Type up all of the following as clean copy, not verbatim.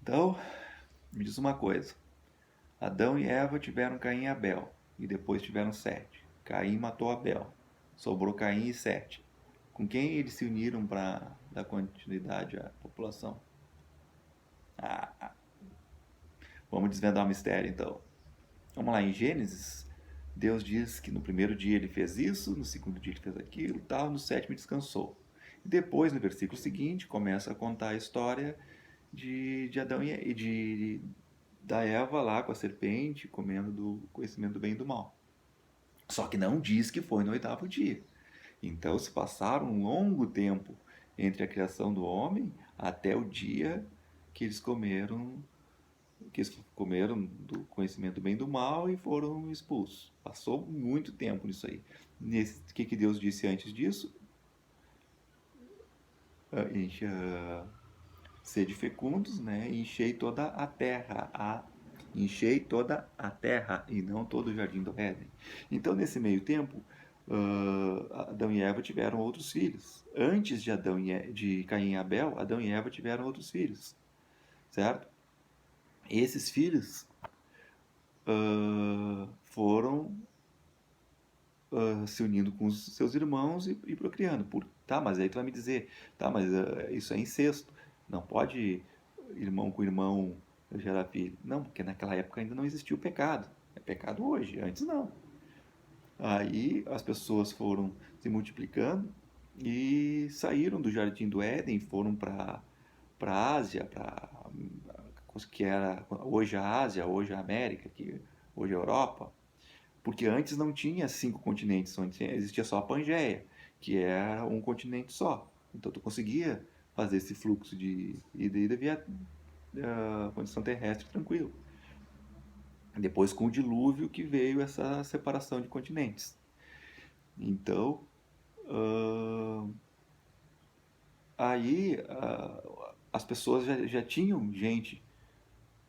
Então, me diz uma coisa. Adão e Eva tiveram Caim e Abel, e depois tiveram Sete. Caim matou Abel. Sobrou Caim e Sete. Com quem eles se uniram para dar continuidade à população? Ah, vamos desvendar o mistério então. Vamos lá, em Gênesis, Deus diz que no primeiro dia ele fez isso, no segundo dia ele fez aquilo, tal, no sétimo descansou. E depois, no versículo seguinte, começa a contar a história de Adão e da Eva lá com a serpente, comendo do conhecimento do bem e do mal. Só que não diz que foi no oitavo dia. Então se passaram um longo tempo entre a criação do homem até o dia que eles comeram do conhecimento do bem e do mal e foram expulsos. Passou muito tempo nisso aí. O que Deus disse antes disso? Uh, Sede fecundos, né? Enchei toda a terra. Enchei toda a terra e não todo o jardim do Éden. Então, nesse meio tempo, Adão e Eva tiveram outros filhos. Antes de Caim e Abel, Adão e Eva tiveram outros filhos, certo? Esses filhos foram se unindo com os seus irmãos e procriando. Tá, mas aí tu vai me dizer, tá, mas isso é incesto. Não pode irmão com irmão gerar filho. Não, porque naquela época ainda não existia o pecado. É pecado hoje, antes não. Aí as pessoas foram se multiplicando e saíram do jardim do Éden, foram para a Ásia, para que era hoje a Ásia, hoje a América, que hoje a Europa, porque antes não tinha 5 continentes, antes existia só a Pangeia, que era um continente só. Então tu conseguia fazer esse fluxo de ida e ida via condição terrestre tranquilo. Depois com o dilúvio que veio essa separação de continentes. Então, uh, aí as pessoas já tinham gente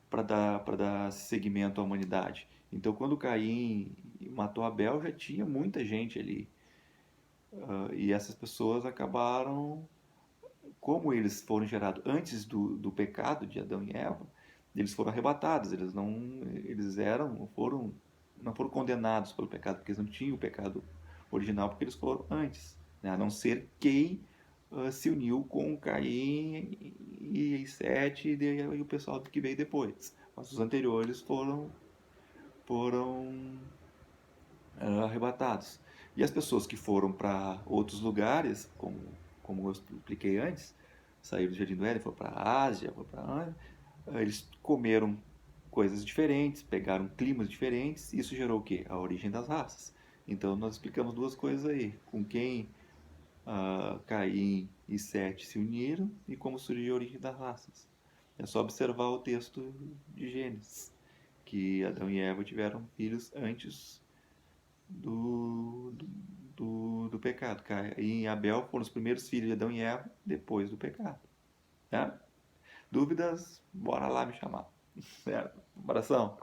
para dar seguimento à humanidade. Então, quando Caim matou Abel, já tinha muita gente ali. E essas pessoas acabaram, como eles foram gerados antes do pecado de Adão e Eva, eles foram arrebatados, não foram condenados pelo pecado, porque eles não tinham o pecado original, porque eles foram antes, né? A não ser quem se uniu com Caim e Sete e o pessoal que veio depois. Mas os anteriores foram arrebatados. E as pessoas que foram para outros lugares, como eu expliquei antes, saíram do Jardim do Éden, foram para a Ásia, eles comeram coisas diferentes, pegaram climas diferentes, e isso gerou o quê? A origem das raças. Então nós explicamos duas coisas aí, com quem Caim e Sete se uniram e como surgiu a origem das raças. É só observar o texto de Gênesis, que Adão e Eva tiveram filhos antes do pecado. Caim e Abel foram os primeiros filhos de Adão e Eva depois do pecado. Tá? Dúvidas? Bora lá me chamar. Certo? Abração.